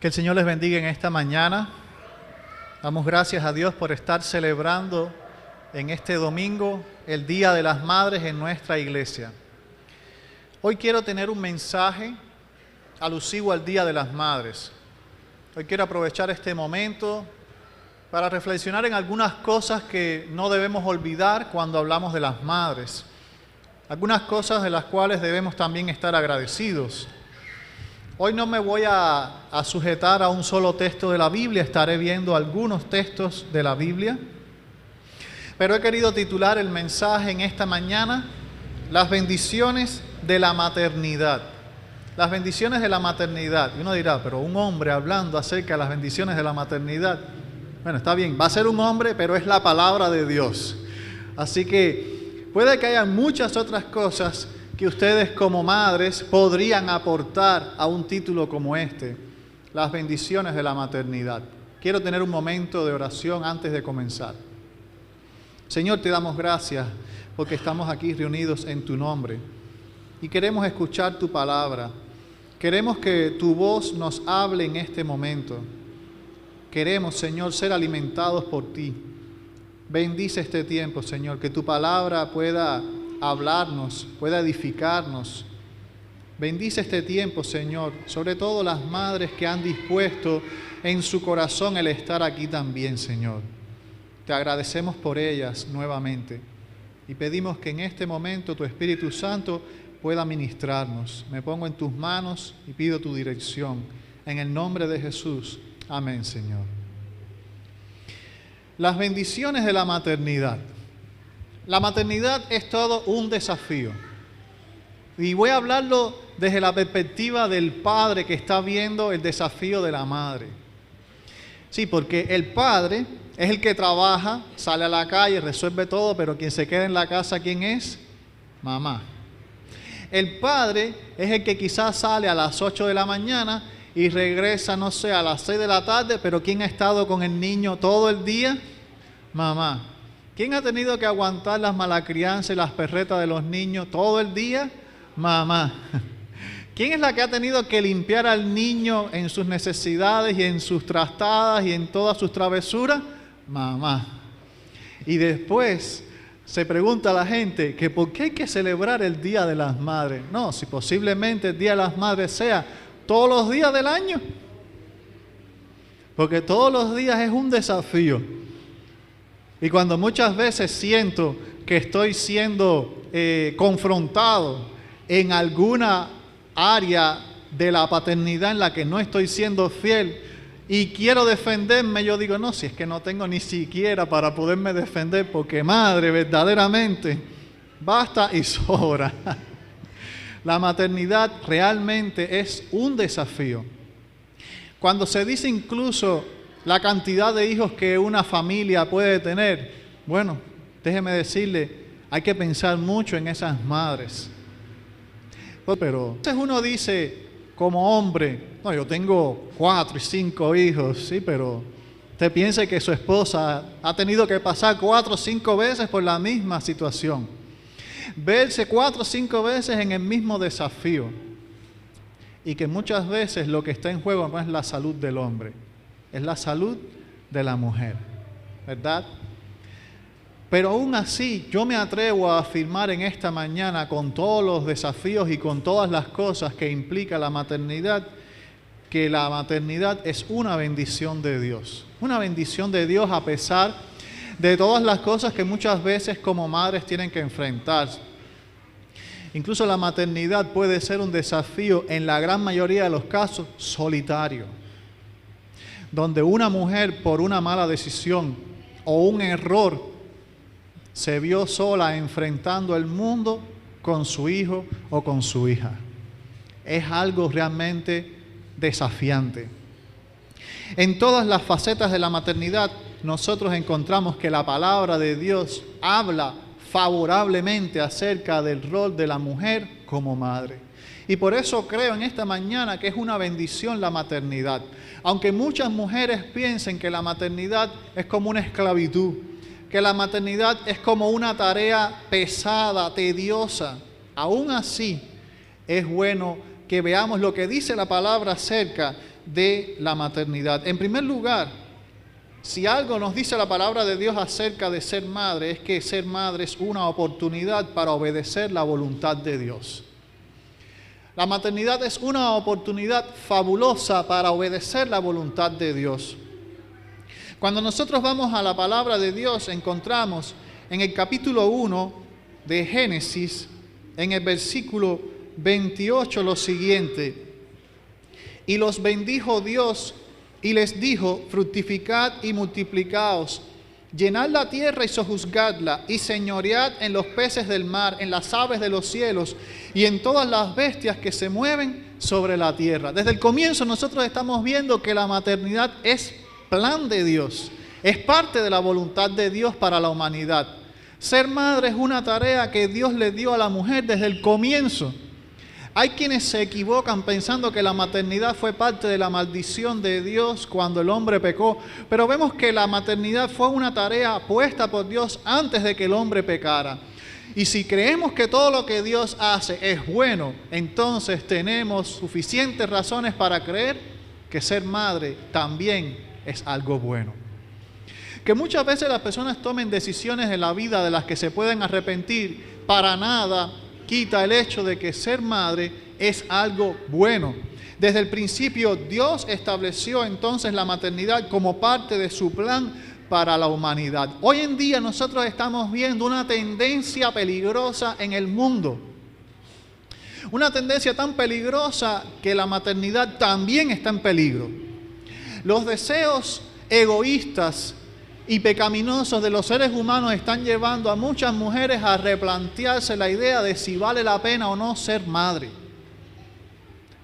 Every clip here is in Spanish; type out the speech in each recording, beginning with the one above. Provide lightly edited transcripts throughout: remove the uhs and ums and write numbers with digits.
Que el Señor les bendiga en esta mañana. Damos gracias a Dios por estar celebrando en este domingo el Día de las Madres en nuestra iglesia. Hoy quiero tener un mensaje alusivo al Día de las Madres. Hoy quiero aprovechar este momento para reflexionar en algunas cosas que no debemos olvidar cuando hablamos de las madres. Algunas cosas de las cuales debemos también estar agradecidos. Hoy no me voy a sujetar a un solo texto de la Biblia, estaré viendo algunos textos de la Biblia, pero he querido titular el mensaje en esta mañana, Las bendiciones de la maternidad. Las bendiciones de la maternidad. Y uno dirá, pero un hombre hablando acerca de las bendiciones de la maternidad. Bueno, está bien, va a ser un hombre, pero es la palabra de Dios. Así que puede que haya muchas otras cosas que ustedes como madres podrían aportar a un título como este, las bendiciones de la maternidad. Quiero tener un momento de oración antes de comenzar. Señor, te damos gracias porque estamos aquí reunidos en tu nombre y queremos escuchar tu palabra. Queremos que tu voz nos hable en este momento. Queremos, Señor, ser alimentados por ti. Bendice este tiempo, Señor, que tu palabra pueda hablarnos, pueda edificarnos. Bendice este tiempo, Señor, sobre todo las madres que han dispuesto en su corazón el estar aquí también, Señor. Te agradecemos por ellas nuevamente y pedimos que en este momento tu Espíritu Santo pueda ministrarnos. Me pongo en tus manos y pido tu dirección. En el nombre de Jesús. Amén, Señor. Las bendiciones de la maternidad. La maternidad es todo un desafío. Y voy a hablarlo desde la perspectiva del padre que está viendo el desafío de la madre. Sí, porque el padre es el que trabaja, sale a la calle, resuelve todo, pero quien se queda en la casa, ¿quién es? Mamá. El padre es el que quizás sale a las 8 de la mañana y regresa, no sé, a las 6 de la tarde, pero ¿quién ha estado con el niño todo el día? Mamá. ¿Quién ha tenido que aguantar las malacrianzas y las perretas de los niños todo el día? Mamá. ¿Quién es la que ha tenido que limpiar al niño en sus necesidades y en sus trastadas y en todas sus travesuras? Mamá. Y después se pregunta a la gente que ¿por qué hay que celebrar el Día de las Madres? No, si posiblemente el Día de las Madres sea todos los días del año. Porque todos los días es un desafío. Y cuando muchas veces siento que estoy siendo confrontado en alguna área de la paternidad en la que no estoy siendo fiel y quiero defenderme, yo digo, no, si es que no tengo ni siquiera para poderme defender, porque madre, verdaderamente, basta y sobra. La maternidad realmente es un desafío. Cuando se dice incluso la cantidad de hijos que una familia puede tener, bueno, déjeme decirle, hay que pensar mucho en esas madres. Pero entonces uno dice, como hombre, no, yo tengo 4 y 5 hijos, sí, pero usted piensa que su esposa ha tenido que pasar 4 o 5 veces por la misma situación. Verse 4 o 5 veces en el mismo desafío. Y que muchas veces lo que está en juego no es la salud del hombre, es la salud de la mujer, ¿verdad? Pero aún así, yo me atrevo a afirmar en esta mañana, con todos los desafíos y con todas las cosas que implica la maternidad, que la maternidad es una bendición de Dios. Una bendición de Dios a pesar de todas las cosas que muchas veces como madres tienen que enfrentarse. Incluso la maternidad puede ser un desafío, en la gran mayoría de los casos, solitario. Donde una mujer por una mala decisión o un error se vio sola enfrentando el mundo con su hijo o con su hija. Es algo realmente desafiante. En todas las facetas de la maternidad nosotros encontramos que la palabra de Dios habla favorablemente acerca del rol de la mujer como madre. Y por eso creo en esta mañana que es una bendición la maternidad. Aunque muchas mujeres piensen que la maternidad es como una esclavitud, que la maternidad es como una tarea pesada, tediosa, aún así es bueno que veamos lo que dice la palabra acerca de la maternidad. En primer lugar, si algo nos dice la palabra de Dios acerca de ser madre, es que ser madre es una oportunidad para obedecer la voluntad de Dios. La maternidad es una oportunidad fabulosa para obedecer la voluntad de Dios. Cuando nosotros vamos a la palabra de Dios, encontramos en el capítulo 1 de Génesis, en el versículo 28, lo siguiente: y los bendijo Dios y les dijo: fructificad y multiplicaos, llenad la tierra y sojuzgadla, y señoread en los peces del mar, en las aves de los cielos, y en todas las bestias que se mueven sobre la tierra. Desde el comienzo nosotros estamos viendo que la maternidad es plan de Dios, es parte de la voluntad de Dios para la humanidad. Ser madre es una tarea que Dios le dio a la mujer desde el comienzo. Hay quienes se equivocan pensando que la maternidad fue parte de la maldición de Dios cuando el hombre pecó, pero vemos que la maternidad fue una tarea puesta por Dios antes de que el hombre pecara. Y si creemos que todo lo que Dios hace es bueno, entonces tenemos suficientes razones para creer que ser madre también es algo bueno. Que muchas veces las personas tomen decisiones en la vida de las que se pueden arrepentir, para nada quita el hecho de que ser madre es algo bueno. Desde el principio Dios estableció entonces la maternidad como parte de su plan para la humanidad. Hoy en día nosotros estamos viendo una tendencia peligrosa en el mundo. Una tendencia tan peligrosa que la maternidad también está en peligro. Los deseos egoístas y pecaminosos de los seres humanos están llevando a muchas mujeres a replantearse la idea de si vale la pena o no ser madre,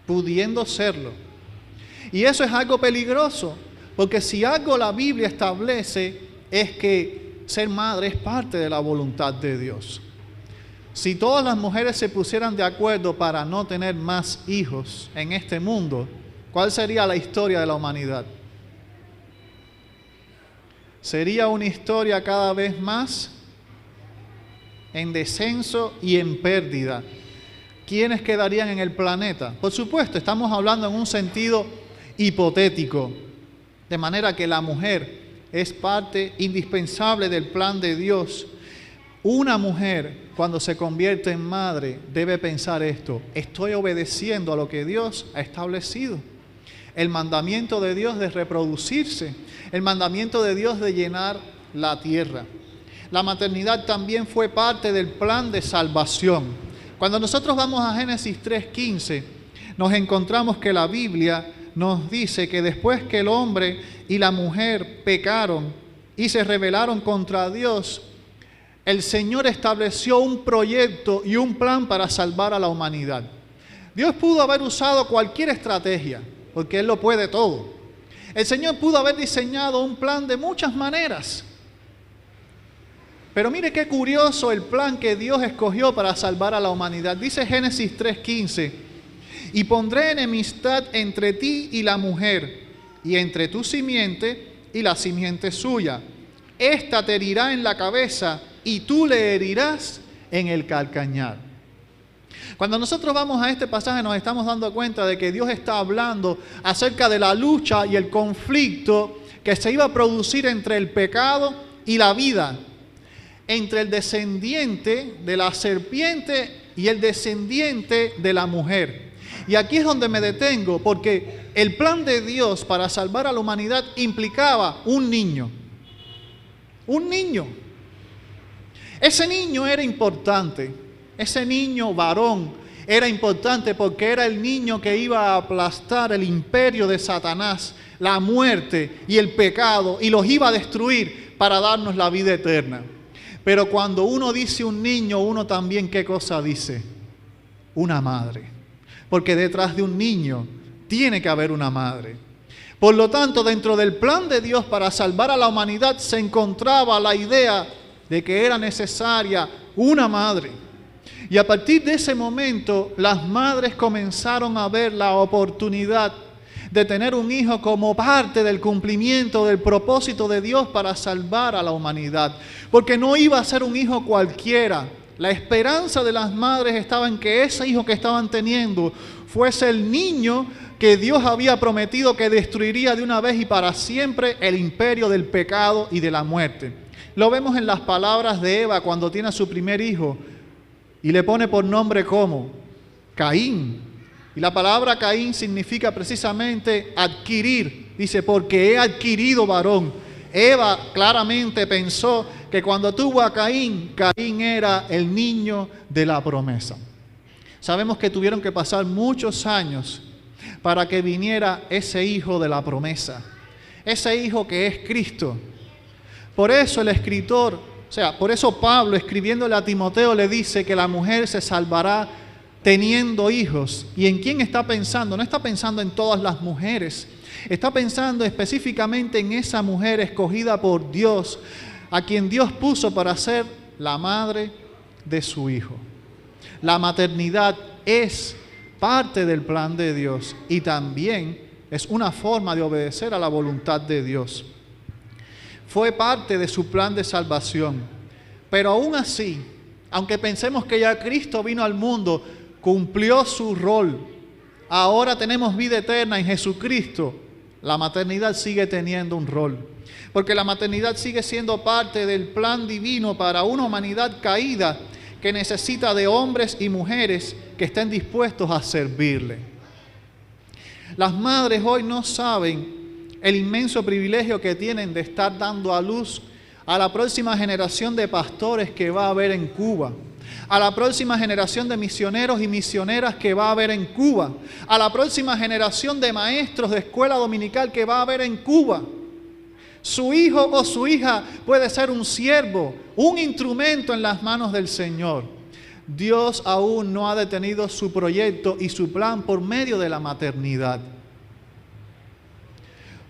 pudiendo serlo. Y eso es algo peligroso, porque si algo la Biblia establece es que ser madre es parte de la voluntad de Dios. Si todas las mujeres se pusieran de acuerdo para no tener más hijos en este mundo, ¿cuál sería la historia de la humanidad? Sería una historia cada vez más en descenso y en pérdida. ¿Quiénes quedarían en el planeta? Por supuesto, estamos hablando en un sentido hipotético, de manera que la mujer es parte indispensable del plan de Dios. Una mujer, cuando se convierte en madre, debe pensar esto: estoy obedeciendo a lo que Dios ha establecido. El mandamiento de Dios de reproducirse, el mandamiento de Dios de llenar la tierra. La maternidad también fue parte del plan de salvación. Cuando nosotros vamos a Génesis 3:15, nos encontramos que la Biblia nos dice que después que el hombre y la mujer pecaron y se rebelaron contra Dios, el Señor estableció un proyecto y un plan para salvar a la humanidad. Dios pudo haber usado cualquier estrategia, porque Él lo puede todo. El Señor pudo haber diseñado un plan de muchas maneras. Pero mire qué curioso el plan que Dios escogió para salvar a la humanidad. Dice Génesis 3:15: y pondré enemistad entre ti y la mujer, y entre tu simiente y la simiente suya. Esta te herirá en la cabeza, y tú le herirás en el calcañar. Cuando nosotros vamos a este pasaje nos estamos dando cuenta de que Dios está hablando acerca de la lucha y el conflicto que se iba a producir entre el pecado y la vida, entre el descendiente de la serpiente y el descendiente de la mujer. Y aquí es donde me detengo, porque el plan de Dios para salvar a la humanidad implicaba un niño. Un niño. Ese niño era importante. Ese niño varón era importante porque era el niño que iba a aplastar el imperio de Satanás, la muerte y el pecado, y los iba a destruir para darnos la vida eterna. Pero cuando uno dice un niño, uno también, ¿qué cosa dice? Una madre. Porque detrás de un niño tiene que haber una madre. Por lo tanto, dentro del plan de Dios para salvar a la humanidad se encontraba la idea de que era necesaria una madre. Y a partir de ese momento, las madres comenzaron a ver la oportunidad de tener un hijo como parte del cumplimiento del propósito de Dios para salvar a la humanidad. Porque no iba a ser un hijo cualquiera. La esperanza de las madres estaba en que ese hijo que estaban teniendo fuese el niño que Dios había prometido que destruiría de una vez y para siempre el imperio del pecado y de la muerte. Lo vemos en las palabras de Eva cuando tiene a su primer hijo y le pone por nombre como Caín. Y la palabra Caín significa precisamente adquirir. Dice, porque he adquirido varón. Eva claramente pensó que cuando tuvo a Caín, Caín era el niño de la promesa. Sabemos que tuvieron que pasar muchos años para que viniera ese hijo de la promesa, ese hijo que es Cristo. Por eso el escritor, por eso Pablo, escribiéndole a Timoteo, le dice que la mujer se salvará teniendo hijos. ¿Y en quién está pensando? No está pensando en todas las mujeres, está pensando específicamente en esa mujer escogida por Dios, a quien Dios puso para ser la madre de su hijo. La maternidad es parte del plan de Dios y también es una forma de obedecer a la voluntad de Dios. Fue parte de su plan de salvación. Pero aún así, aunque pensemos que ya Cristo vino al mundo, cumplió su rol, ahora tenemos vida eterna en Jesucristo, la maternidad sigue teniendo un rol. Porque la maternidad sigue siendo parte del plan divino para una humanidad caída que necesita de hombres y mujeres que estén dispuestos a servirle. Las madres hoy no saben el inmenso privilegio que tienen de estar dando a luz a la próxima generación de pastores que va a haber en Cuba, a la próxima generación de misioneros y misioneras que va a haber en Cuba, a la próxima generación de maestros de escuela dominical que va a haber en Cuba. Su hijo o su hija puede ser un siervo, un instrumento en las manos del Señor. Dios aún no ha detenido su proyecto y su plan por medio de la maternidad.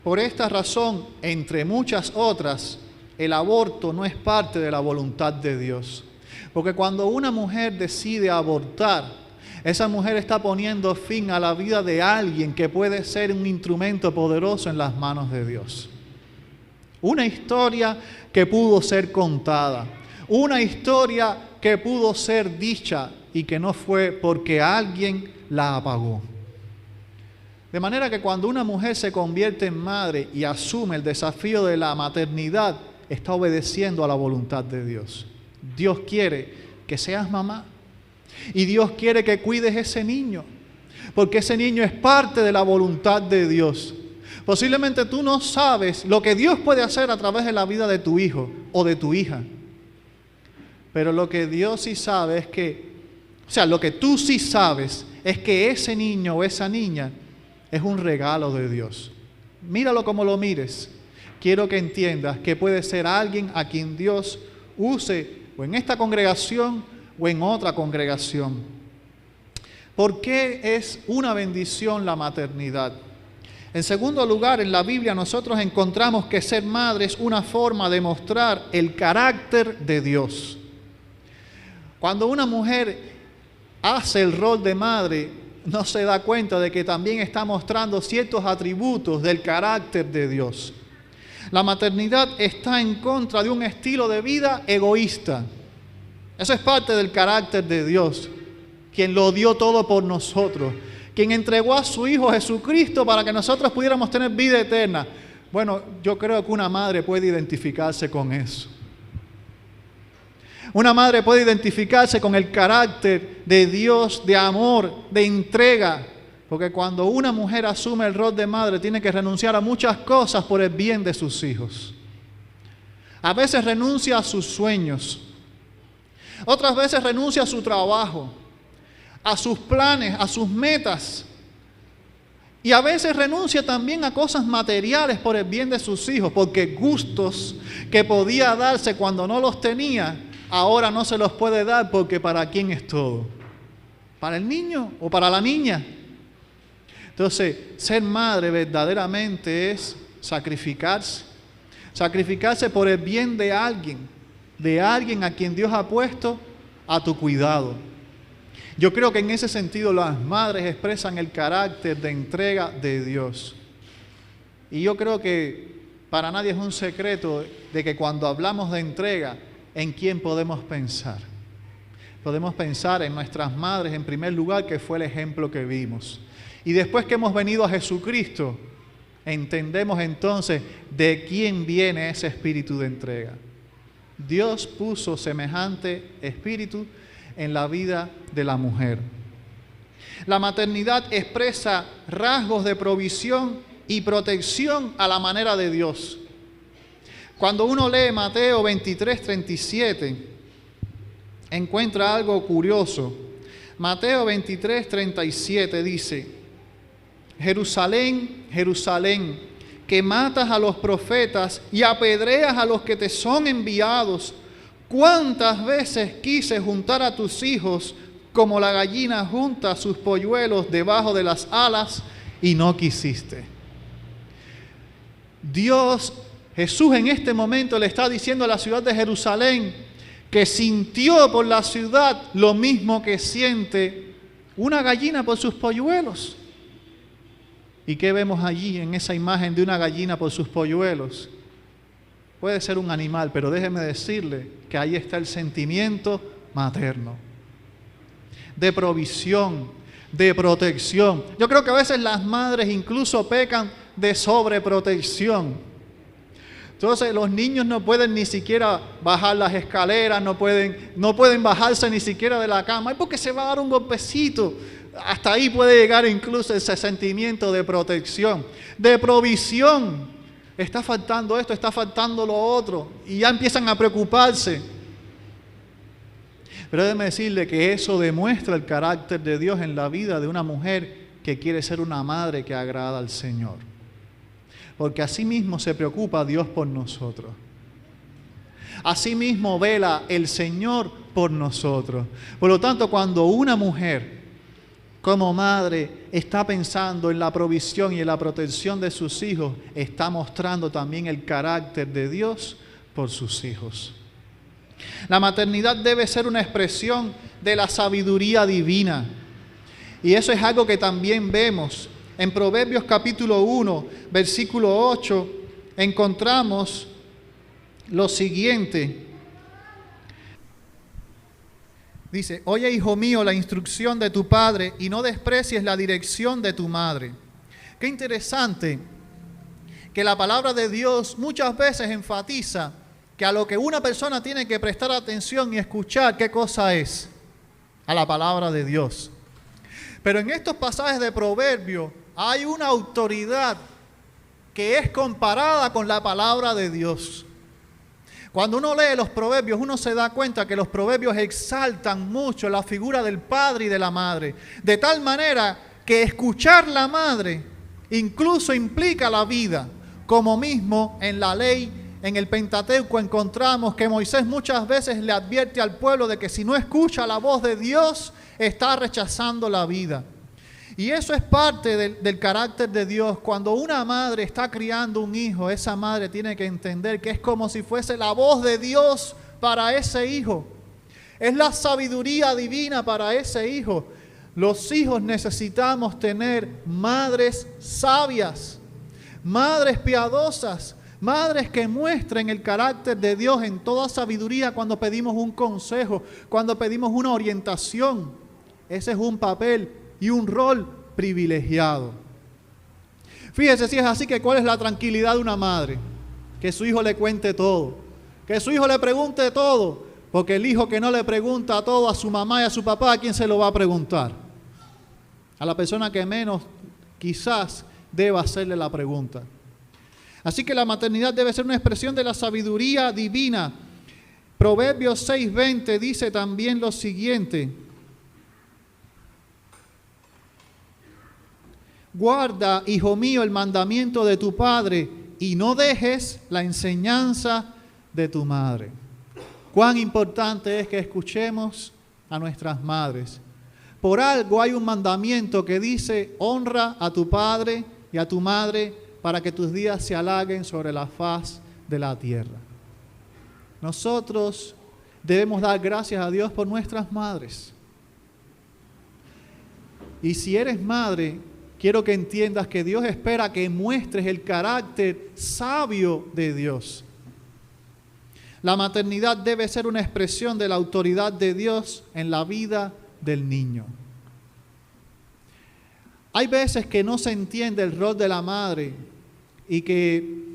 Por esta razón, entre muchas otras, el aborto no es parte de la voluntad de Dios. Porque cuando una mujer decide abortar, esa mujer está poniendo fin a la vida de alguien que puede ser un instrumento poderoso en las manos de Dios. Una historia que pudo ser contada, una historia que pudo ser dicha y que no fue porque alguien la apagó. De manera que cuando una mujer se convierte en madre y asume el desafío de la maternidad, está obedeciendo a la voluntad de Dios. Dios quiere que seas mamá y Dios quiere que cuides ese niño, porque ese niño es parte de la voluntad de Dios. Posiblemente tú no sabes lo que Dios puede hacer a través de la vida de tu hijo o de tu hija. Pero lo que Dios sí sabe es que, lo que tú sí sabes es que ese niño o esa niña es un regalo de Dios. Míralo como lo mires. Quiero que entiendas que puede ser alguien a quien Dios use o en esta congregación o en otra congregación. ¿Por qué es una bendición la maternidad? En segundo lugar, en la Biblia nosotros encontramos que ser madre es una forma de mostrar el carácter de Dios. Cuando una mujer hace el rol de madre, no se da cuenta de que también está mostrando ciertos atributos del carácter de Dios. La maternidad está en contra de un estilo de vida egoísta. Eso es parte del carácter de Dios, quien lo dio todo por nosotros, quien entregó a su Hijo Jesucristo para que nosotros pudiéramos tener vida eterna. Bueno, yo creo que una madre puede identificarse con eso. Una madre puede identificarse con el carácter de Dios, de amor, de entrega. Porque cuando una mujer asume el rol de madre, tiene que renunciar a muchas cosas por el bien de sus hijos. A veces renuncia a sus sueños. Otras veces renuncia a su trabajo, a sus planes, a sus metas. Y a veces renuncia también a cosas materiales por el bien de sus hijos, porque gustos que podía darse cuando no los tenía, ahora no se los puede dar porque ¿para quién es todo? ¿Para el niño o para la niña? Entonces, ser madre verdaderamente es sacrificarse. Sacrificarse por el bien de alguien a quien Dios ha puesto a tu cuidado. Yo creo que en ese sentido las madres expresan el carácter de entrega de Dios. Y yo creo que para nadie es un secreto de que cuando hablamos de entrega, ¿en quién podemos pensar? Podemos pensar en nuestras madres en primer lugar, que fue el ejemplo que vimos. Y después que hemos venido a Jesucristo, entendemos entonces de quién viene ese espíritu de entrega. Dios puso semejante espíritu en la vida de la mujer. La maternidad expresa rasgos de provisión y protección a la manera de Dios. Cuando uno lee Mateo 23:37, encuentra algo curioso. Mateo 23:37 dice: Jerusalén, Jerusalén, que matas a los profetas y apedreas a los que te son enviados, ¿cuántas veces quise juntar a tus hijos como la gallina junta sus polluelos debajo de las alas y no quisiste? Jesús en este momento le está diciendo a la ciudad de Jerusalén que sintió por la ciudad lo mismo que siente una gallina por sus polluelos. ¿Y qué vemos allí en esa imagen de una gallina por sus polluelos? Puede ser un animal, pero déjeme decirle que ahí está el sentimiento materno, de provisión, de protección. Yo creo que a veces las madres incluso pecan de sobreprotección. Entonces los niños no pueden ni siquiera bajar las escaleras, no pueden bajarse ni siquiera de la cama. Es porque se va a dar un golpecito. Hasta ahí puede llegar incluso ese sentimiento de protección, de provisión. Está faltando esto, está faltando lo otro. Y ya empiezan a preocuparse. Pero déjeme decirle que eso demuestra el carácter de Dios en la vida de una mujer que quiere ser una madre que agrada al Señor. Porque así mismo se preocupa Dios por nosotros. Así mismo vela el Señor por nosotros. Por lo tanto, cuando una mujer como madre está pensando en la provisión y en la protección de sus hijos, está mostrando también el carácter de Dios por sus hijos. La maternidad debe ser una expresión de la sabiduría divina. Y eso es algo que también vemos. En Proverbios capítulo 1, versículo 8, encontramos lo siguiente. Dice: oye, hijo mío, la instrucción de tu padre y no desprecies la dirección de tu madre. Qué interesante que la palabra de Dios muchas veces enfatiza que a lo que una persona tiene que prestar atención y escuchar, ¿qué cosa es? A la palabra de Dios. Pero en estos pasajes de Proverbios hay una autoridad que es comparada con la palabra de Dios. Cuando uno lee los proverbios, uno se da cuenta que los proverbios exaltan mucho la figura del padre y de la madre. De tal manera que escuchar la madre incluso implica la vida. Como mismo en la ley, en el Pentateuco, encontramos que Moisés muchas veces le advierte al pueblo de que si no escucha la voz de Dios, está rechazando la vida. Y eso es parte del carácter de Dios. Cuando una madre está criando un hijo, esa madre tiene que entender que es como si fuese la voz de Dios para ese hijo. Es la sabiduría divina para ese hijo. Los hijos necesitamos tener madres sabias, madres piadosas, madres que muestren el carácter de Dios en toda sabiduría cuando pedimos un consejo, cuando pedimos una orientación. Ese es un papel y un rol privilegiado. Fíjese, si es así, que ¿cuál es la tranquilidad de una madre? Que su hijo le cuente todo, que su hijo le pregunte todo, porque el hijo que no le pregunta todo a su mamá y a su papá, ¿a quién se lo va a preguntar? A la persona que menos quizás deba hacerle la pregunta. Así que la maternidad debe ser una expresión de la sabiduría divina. Proverbios 6:20 dice también lo siguiente: guarda, hijo mío, el mandamiento de tu padre y no dejes la enseñanza de tu madre. Cuán importante es que escuchemos a nuestras madres. Por algo hay un mandamiento que dice: honra a tu padre y a tu madre para que tus días se alarguen sobre la faz de la tierra. Nosotros debemos dar gracias a Dios por nuestras madres. Y si eres madre, quiero que entiendas que Dios espera que muestres el carácter sabio de Dios. La maternidad debe ser una expresión de la autoridad de Dios en la vida del niño. Hay veces que no se entiende el rol de la madre y que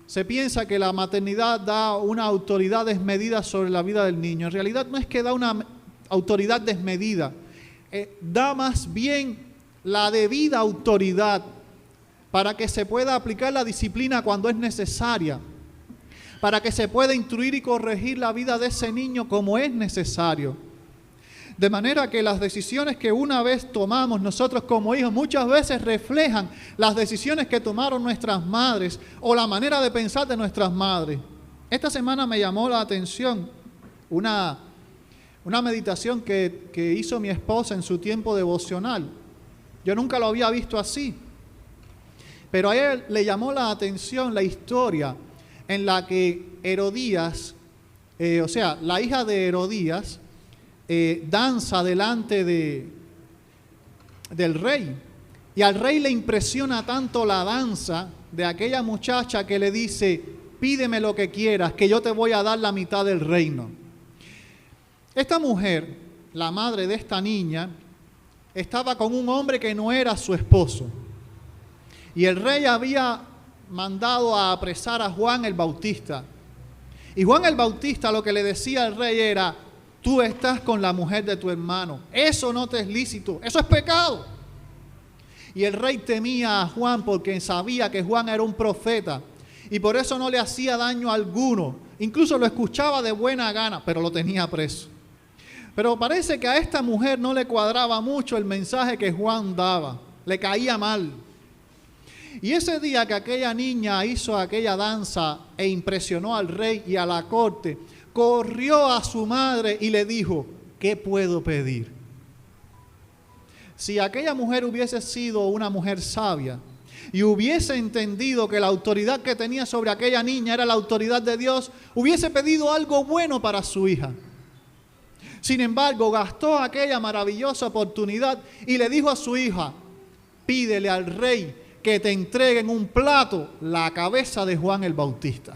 se piensa que la maternidad da una autoridad desmedida sobre la vida del niño. En realidad no es que da una autoridad desmedida, da más bien la debida autoridad para que se pueda aplicar la disciplina cuando es necesaria, para que se pueda instruir y corregir la vida de ese niño como es necesario. De manera que las decisiones que una vez tomamos nosotros como hijos muchas veces reflejan las decisiones que tomaron nuestras madres o la manera de pensar de nuestras madres. Esta semana me llamó la atención una meditación que hizo mi esposa en su tiempo devocional. Yo nunca lo había visto así. Pero a él le llamó la atención la historia en la que Herodías, la hija de Herodías, danza delante del rey. Y al rey le impresiona tanto la danza de aquella muchacha que le dice: pídeme lo que quieras, que yo te voy a dar la mitad del reino. Esta mujer, la madre de esta niña, estaba con un hombre que no era su esposo. Y el rey había mandado a apresar a Juan el Bautista. Y Juan el Bautista lo que le decía al rey era: tú estás con la mujer de tu hermano. Eso no te es lícito. Eso es pecado. Y el rey temía a Juan porque sabía que Juan era un profeta. Y por eso no le hacía daño alguno. Incluso lo escuchaba de buena gana, pero lo tenía preso. Pero parece que a esta mujer no le cuadraba mucho el mensaje que Juan daba. Le caía mal. Y ese día que aquella niña hizo aquella danza e impresionó al rey y a la corte, corrió a su madre y le dijo: ¿qué puedo pedir? Si aquella mujer hubiese sido una mujer sabia y hubiese entendido que la autoridad que tenía sobre aquella niña era la autoridad de Dios, hubiese pedido algo bueno para su hija. Sin embargo, gastó aquella maravillosa oportunidad y le dijo a su hija: pídele al rey que te entregue en un plato la cabeza de Juan el Bautista.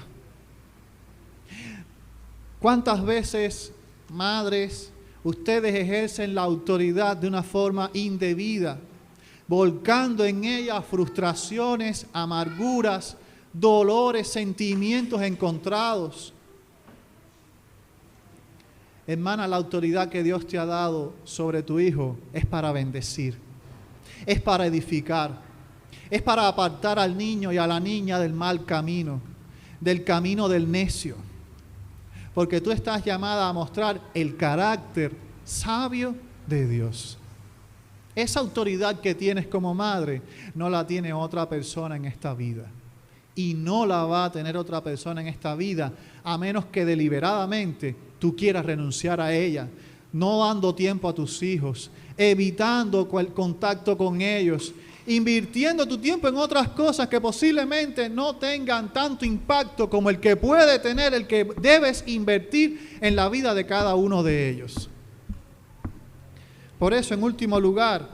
¿Cuántas veces, madres, ustedes ejercen la autoridad de una forma indebida, volcando en ella frustraciones, amarguras, dolores, sentimientos encontrados? Hermana, la autoridad que Dios te ha dado sobre tu hijo es para bendecir, es para edificar, es para apartar al niño y a la niña del mal camino, del camino del necio. Porque tú estás llamada a mostrar el carácter sabio de Dios. Esa autoridad que tienes como madre no la tiene otra persona en esta vida. Y no la va a tener otra persona en esta vida, a menos que deliberadamente tú quieras renunciar a ella, no dando tiempo a tus hijos, evitando el contacto con ellos, invirtiendo tu tiempo en otras cosas que posiblemente no tengan tanto impacto como el que puede tener el que debes invertir en la vida de cada uno de ellos. Por eso, en último lugar,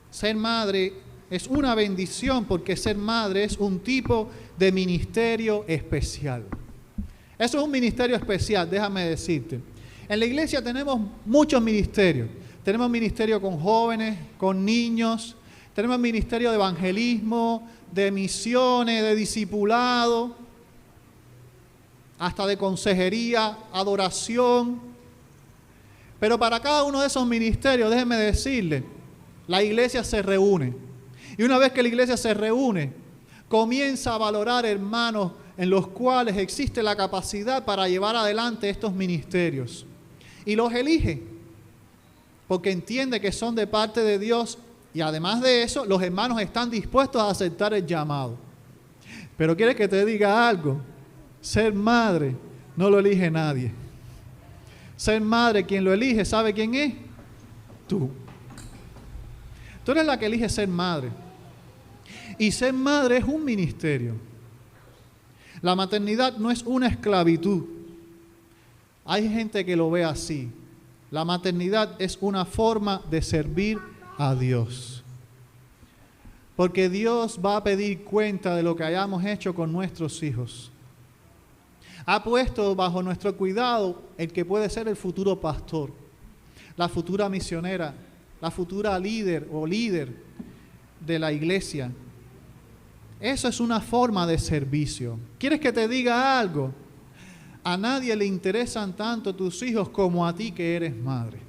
ser madre es una bendición, porque ser madre es un tipo de ministerio especial. Eso es un ministerio especial, déjame decirte. En la iglesia tenemos muchos ministerios. Tenemos ministerio con jóvenes, con niños. Tenemos ministerio de evangelismo, de misiones, de discipulado, hasta de consejería, adoración. Pero para cada uno de esos ministerios, déjenme decirle, la iglesia se reúne. Y una vez que la iglesia se reúne, comienza a valorar hermanos en los cuales existe la capacidad para llevar adelante estos ministerios. Y los elige, porque entiende que son de parte de Dios. Y además de eso, los hermanos están dispuestos a aceptar el llamado. Pero quiere que te diga algo: ser madre no lo elige nadie. Ser madre, quien lo elige, ¿sabe quién es? Tú. Tú eres la que elige ser madre. Y ser madre es un ministerio. La maternidad no es una esclavitud. Hay gente que lo ve así. La maternidad es una forma de servir a Dios. Porque Dios va a pedir cuenta de lo que hayamos hecho con nuestros hijos. Ha puesto bajo nuestro cuidado el que puede ser el futuro pastor, la futura misionera, la futura líder o líder de la iglesia. Eso es una forma de servicio. ¿Quieres que te diga algo? A nadie le interesan tanto tus hijos como a ti que eres madre.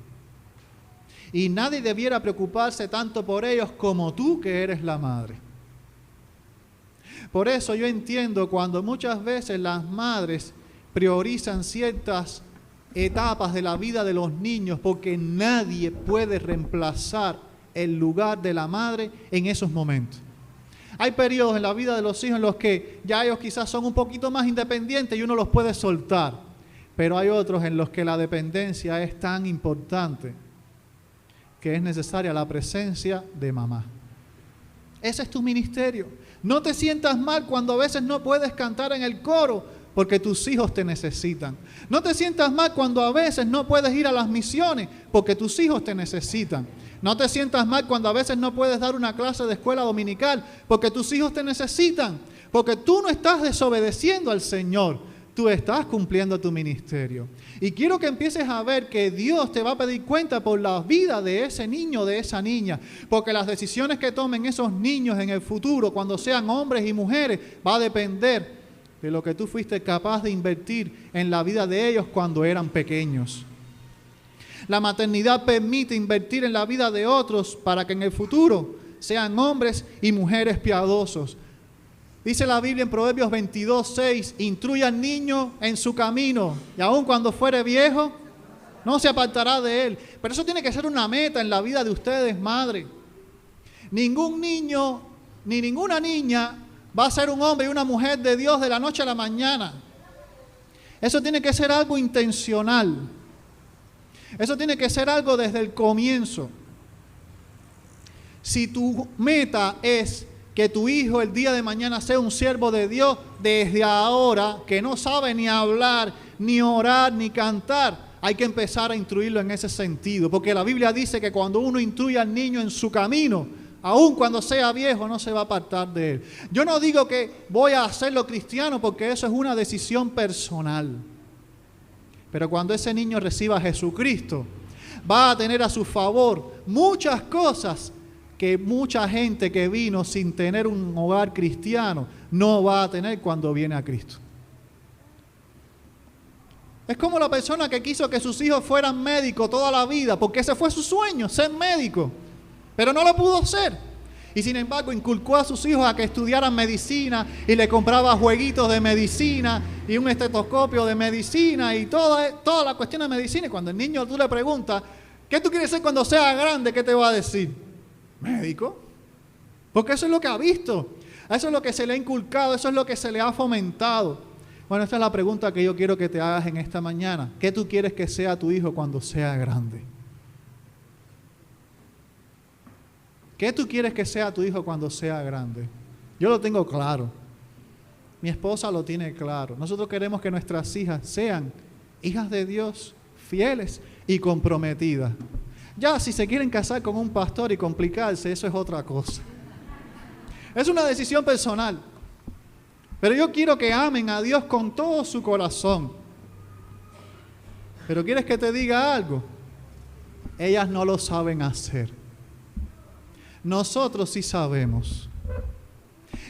Y nadie debiera preocuparse tanto por ellos como tú que eres la madre. Por eso yo entiendo cuando muchas veces las madres priorizan ciertas etapas de la vida de los niños, porque nadie puede reemplazar el lugar de la madre en esos momentos. Hay periodos en la vida de los hijos en los que ya ellos quizás son un poquito más independientes y uno los puede soltar, pero hay otros en los que la dependencia es tan importante que es necesaria la presencia de mamá. Ese es tu ministerio. No te sientas mal cuando a veces no puedes cantar en el coro porque tus hijos te necesitan. No te sientas mal cuando a veces no puedes ir a las misiones porque tus hijos te necesitan. No te sientas mal cuando a veces no puedes dar una clase de escuela dominical porque tus hijos te necesitan. Porque tú no estás desobedeciendo al Señor, tú estás cumpliendo tu ministerio. Y quiero que empieces a ver que Dios te va a pedir cuenta por la vida de ese niño, de esa niña. Porque las decisiones que tomen esos niños en el futuro, cuando sean hombres y mujeres, va a depender de lo que tú fuiste capaz de invertir en la vida de ellos cuando eran pequeños. La maternidad permite invertir en la vida de otros para que en el futuro sean hombres y mujeres piadosos. Dice la Biblia en Proverbios 22:6, instruye al niño en su camino y aun cuando fuere viejo, no se apartará de él. Pero eso tiene que ser una meta en la vida de ustedes, madre. Ningún niño ni ninguna niña va a ser un hombre y una mujer de Dios de la noche a la mañana. Eso tiene que ser algo intencional. Eso tiene que ser algo desde el comienzo. Si tu meta es que tu hijo el día de mañana sea un siervo de Dios, desde ahora, que no sabe ni hablar, ni orar, ni cantar, hay que empezar a instruirlo en ese sentido. Porque la Biblia dice que cuando uno instruye al niño en su camino, aun cuando sea viejo, no se va a apartar de él. Yo no digo que voy a hacerlo cristiano, porque eso es una decisión personal. Pero cuando ese niño reciba a Jesucristo, va a tener a su favor muchas cosas que mucha gente que vino sin tener un hogar cristiano no va a tener cuando viene a Cristo. Es como la persona que quiso que sus hijos fueran médicos toda la vida, porque ese fue su sueño, ser médico, pero no lo pudo ser. Y sin embargo inculcó a sus hijos a que estudiaran medicina y le compraba jueguitos de medicina y un estetoscopio de medicina y toda la cuestión de medicina. Y cuando el niño tú le preguntas, ¿qué tú quieres ser cuando seas grande? ¿Qué te va a decir? Médico. Porque eso es lo que ha visto, eso es lo que se le ha inculcado, eso es lo que se le ha fomentado. Bueno, esta es la pregunta que yo quiero que te hagas en esta mañana. ¿Qué tú quieres que sea tu hijo cuando sea grande? ¿Qué tú quieres que sea tu hijo cuando sea grande? Yo lo tengo claro. Mi esposa lo tiene claro. Nosotros queremos que nuestras hijas sean hijas de Dios, fieles y comprometidas. Ya, si se quieren casar con un pastor y complicarse, eso es otra cosa. Es una decisión personal. Pero yo quiero que amen a Dios con todo su corazón. Pero ¿quieres que te diga algo? Ellas no lo saben hacer. Nosotros sí sabemos.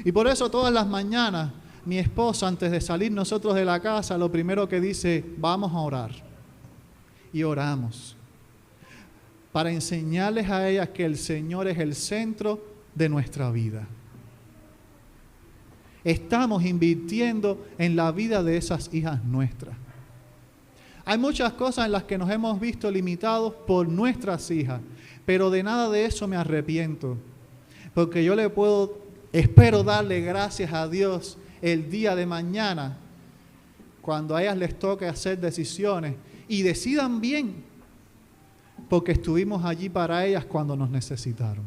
Y por eso todas las mañanas, mi esposa, antes de salir nosotros de la casa, lo primero que dice, vamos a orar. Y oramos. Para enseñarles a ellas que el Señor es el centro de nuestra vida. Estamos invirtiendo en la vida de esas hijas nuestras. Hay muchas cosas en las que nos hemos visto limitados por nuestras hijas, pero de nada de eso me arrepiento, porque yo espero darle gracias a Dios el día de mañana, cuando a ellas les toque hacer decisiones y decidan bien, porque estuvimos allí para ellas cuando nos necesitaron.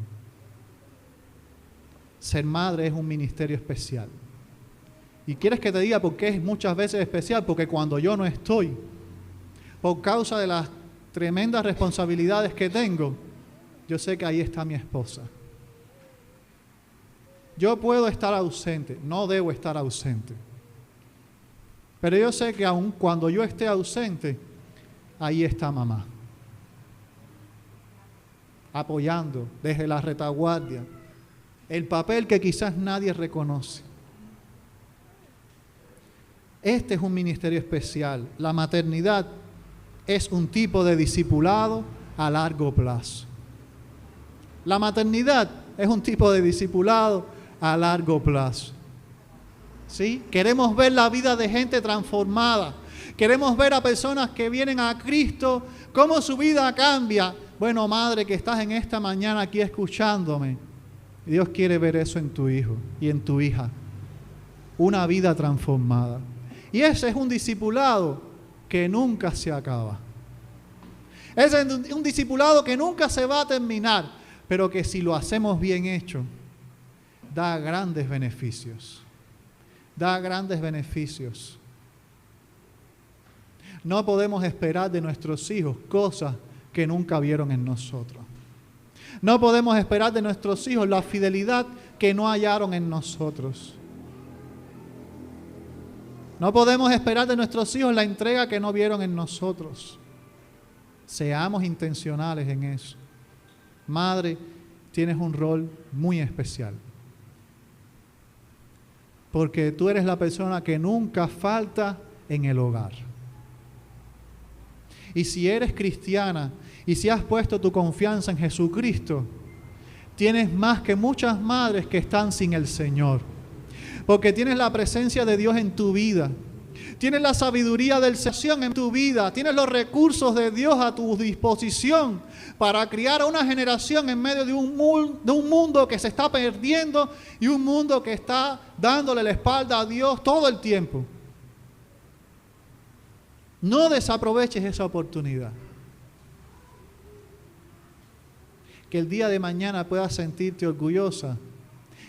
Ser madre es un ministerio especial. ¿Y quieres que te diga por qué es muchas veces especial? Porque cuando yo no estoy, por causa de las tremendas responsabilidades que tengo, yo sé que ahí está mi esposa. Yo puedo estar ausente, no debo estar ausente. Pero yo sé que aun cuando yo esté ausente, ahí está mamá. Apoyando desde la retaguardia, el papel que quizás nadie reconoce. Este es un ministerio especial. La maternidad es un tipo de discipulado a largo plazo. La maternidad es un tipo de discipulado a largo plazo. ¿Sí? Queremos ver la vida de gente transformada. Queremos ver a personas que vienen a Cristo, cómo su vida cambia. Bueno, madre, que estás en esta mañana aquí escuchándome, Dios quiere ver eso en tu hijo y en tu hija. Una vida transformada. Y ese es un discipulado que nunca se acaba. Ese es un discipulado que nunca se va a terminar, pero que si lo hacemos bien hecho, da grandes beneficios. Da grandes beneficios. No podemos esperar de nuestros hijos cosas que nunca vieron en nosotros. No podemos esperar de nuestros hijos la fidelidad que no hallaron en nosotros. No podemos esperar de nuestros hijos la entrega que no vieron en nosotros. Seamos intencionales en eso. Madre, tienes un rol muy especial. Porque tú eres la persona que nunca falta en el hogar. Y si eres cristiana y si has puesto tu confianza en Jesucristo, tienes más que muchas madres que están sin el Señor. Porque tienes la presencia de Dios en tu vida. Tienes la sabiduría del Señor en tu vida. Tienes los recursos de Dios a tu disposición para criar a una generación en medio de un mundo que se está perdiendo y un mundo que está dándole la espalda a Dios todo el tiempo. No desaproveches esa oportunidad. Que el día de mañana puedas sentirte orgullosa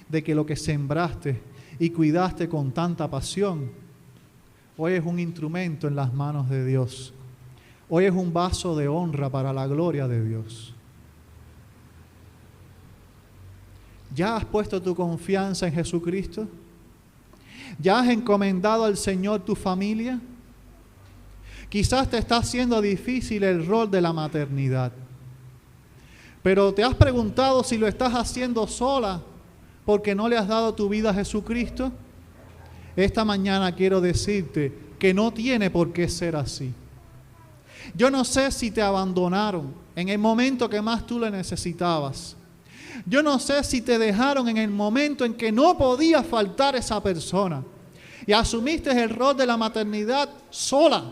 de que lo que sembraste y cuidaste con tanta pasión, hoy es un instrumento en las manos de Dios. Hoy es un vaso de honra para la gloria de Dios. ¿Ya has puesto tu confianza en Jesucristo? ¿Ya has encomendado al Señor tu familia? Quizás te está haciendo difícil el rol de la maternidad. Pero ¿te has preguntado si lo estás haciendo sola porque no le has dado tu vida a Jesucristo? Esta mañana quiero decirte que no tiene por qué ser así. Yo no sé si te abandonaron en el momento que más tú le necesitabas. Yo no sé si te dejaron en el momento en que no podía faltar esa persona y asumiste el rol de la maternidad sola.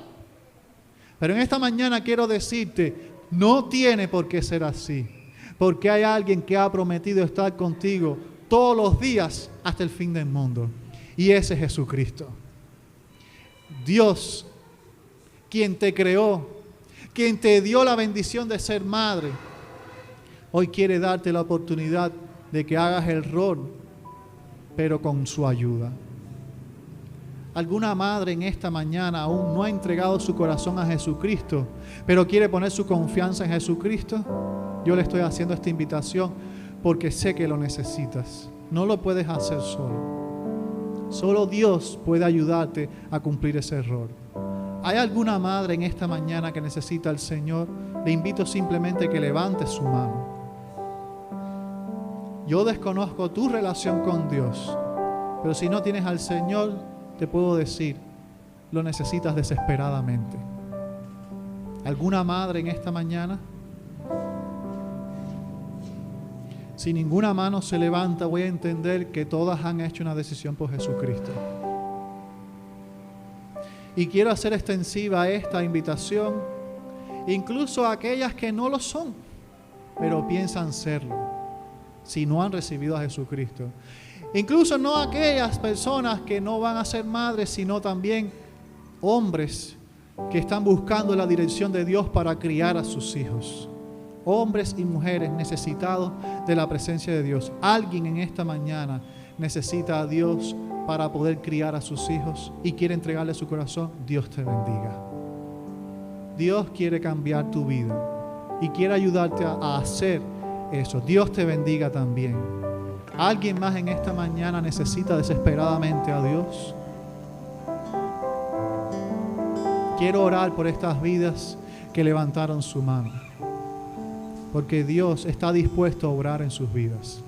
Pero en esta mañana quiero decirte, no tiene por qué ser así, porque hay alguien que ha prometido estar contigo todos los días hasta el fin del mundo, y ese es Jesucristo. Dios, quien te creó, quien te dio la bendición de ser madre, hoy quiere darte la oportunidad de que hagas el rol, pero con su ayuda. ¿Alguna madre en esta mañana aún no ha entregado su corazón a Jesucristo, pero quiere poner su confianza en Jesucristo? Yo le estoy haciendo esta invitación porque sé que lo necesitas. No lo puedes hacer solo. Solo Dios puede ayudarte a cumplir ese rol. ¿Hay alguna madre en esta mañana que necesita al Señor? Le invito simplemente que levante su mano. Yo desconozco tu relación con Dios, pero si no tienes al Señor, te puedo decir, lo necesitas desesperadamente. ¿Alguna madre en esta mañana? Si ninguna mano se levanta, voy a entender que todas han hecho una decisión por Jesucristo. Y quiero hacer extensiva esta invitación, incluso a aquellas que no lo son, pero piensan serlo, si no han recibido a Jesucristo. Incluso no aquellas personas que no van a ser madres, sino también hombres que están buscando la dirección de Dios para criar a sus hijos. Hombres y mujeres necesitados de la presencia de Dios. Alguien en esta mañana necesita a Dios para poder criar a sus hijos y quiere entregarle su corazón. Dios te bendiga. Dios quiere cambiar tu vida y quiere ayudarte a hacer eso. Dios te bendiga también. ¿Alguien más en esta mañana necesita desesperadamente a Dios? Quiero orar por estas vidas que levantaron su mano, porque Dios está dispuesto a obrar en sus vidas.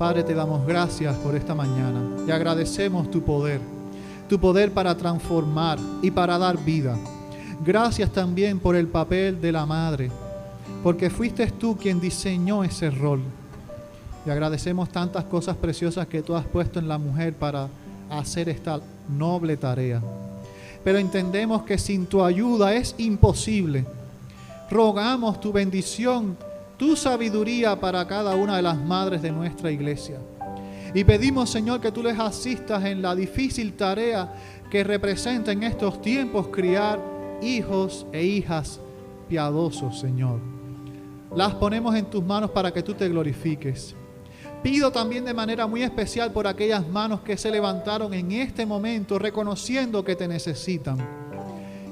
Padre, te damos gracias por esta mañana y agradecemos tu poder para transformar y para dar vida. Gracias también por el papel de la madre, porque fuiste tú quien diseñó ese rol. Y agradecemos tantas cosas preciosas que tú has puesto en la mujer para hacer esta noble tarea. Pero entendemos que sin tu ayuda es imposible. Rogamos tu bendición, tu sabiduría para cada una de las madres de nuestra iglesia. Y pedimos, Señor, que tú les asistas en la difícil tarea que representa en estos tiempos criar hijos e hijas piadosos, Señor. Las ponemos en tus manos para que tú te glorifiques. Pido también de manera muy especial por aquellas manos que se levantaron en este momento reconociendo que te necesitan.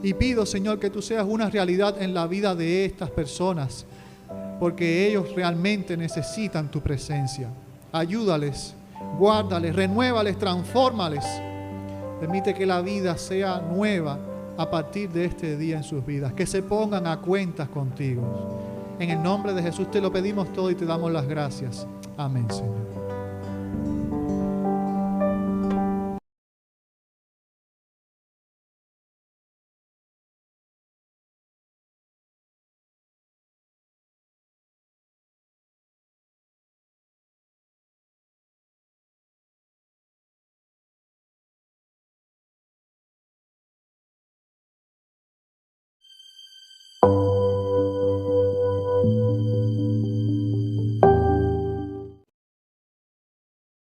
Y pido, Señor, que tú seas una realidad en la vida de estas personas, porque ellos realmente necesitan tu presencia. Ayúdales, guárdales, renuévales, transfórmales. Permite que la vida sea nueva a partir de este día en sus vidas, que se pongan a cuentas contigo. En el nombre de Jesús te lo pedimos todo y te damos las gracias. Amén, Señor.